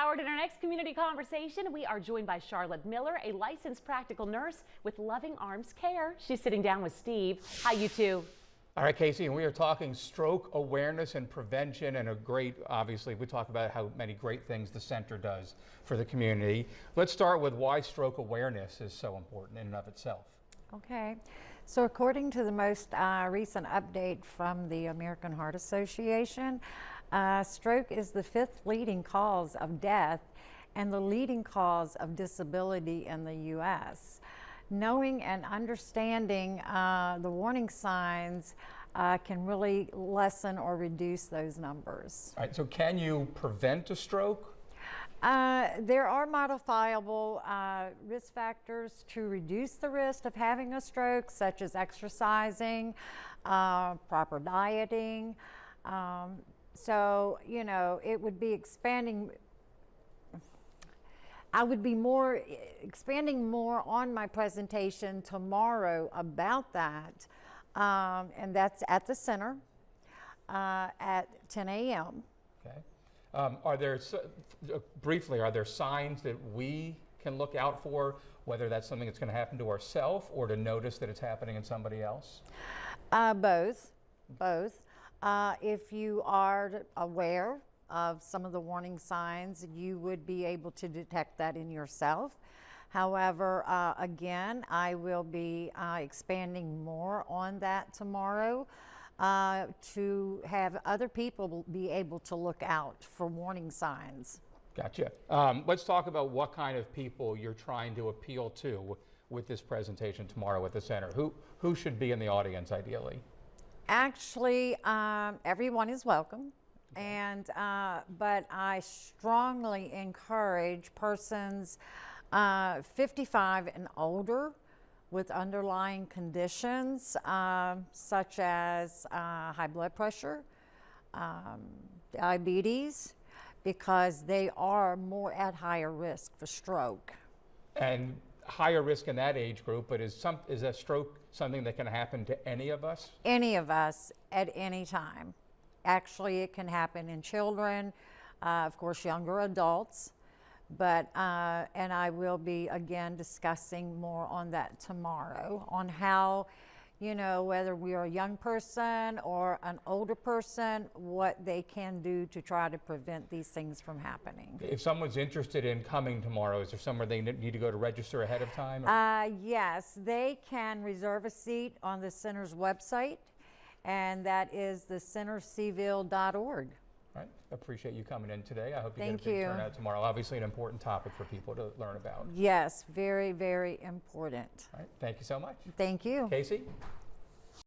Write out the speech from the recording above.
Howard, in our next community conversation, we are joined by Charlotte Miller, a licensed practical nurse with Loving Arms Care. She's sitting down with Steve. Hi, you two. All right, Casey, and we are talking stroke awareness and prevention, and obviously, we talk about how many great things the center does for the community. Let's start with why stroke awareness is so important in and of itself. Okay, so according to the most recent update from the American Heart Association, stroke is the 5th leading cause of death and the leading cause of disability in the U.S. Knowing and understanding the warning signs can really lessen or reduce those numbers. All right, so can you prevent a stroke? There are modifiable risk factors to reduce the risk of having a stroke, such as exercising, proper dieting. So, you know, it would be expanding. I would be expanding more on my presentation tomorrow about that, and that's at the center at 10 a.m. Okay. Briefly, are there signs that we can look out for, whether that's something that's going to happen to ourselves or to notice that it's happening in somebody else? Both. If you are aware of some of the warning signs, you would be able to detect that in yourself. However, again, I will be expanding more on that tomorrow to have other people be able to look out for warning signs. Gotcha. Let's talk about what kind of people you're trying to appeal to with this presentation tomorrow at the center. Who should be in the audience ideally? Actually, everyone is welcome. And but I strongly encourage persons 55 and older with underlying conditions such as high blood pressure, diabetes, because they are more at higher risk for stroke. And higher risk in that age group, but is a stroke something that can happen to any of us? Any of us at any time. Actually, it can happen in children, of course, younger adults, but, and I will be again discussing more on that tomorrow, on how, you know, whether we are a young person or an older person, what they can do to try to prevent these things from happening. If someone's interested in coming tomorrow, is there somewhere they need to go to register ahead of time? Yes, they can reserve a seat on the center's website, and that is thecentercville.org. All right. Appreciate you coming in today. I hope you Thank get a big you. turnout tomorrow. Obviously an important topic for people to learn about. Yes, very, very important. All right. Thank you so much. Thank you. Casey?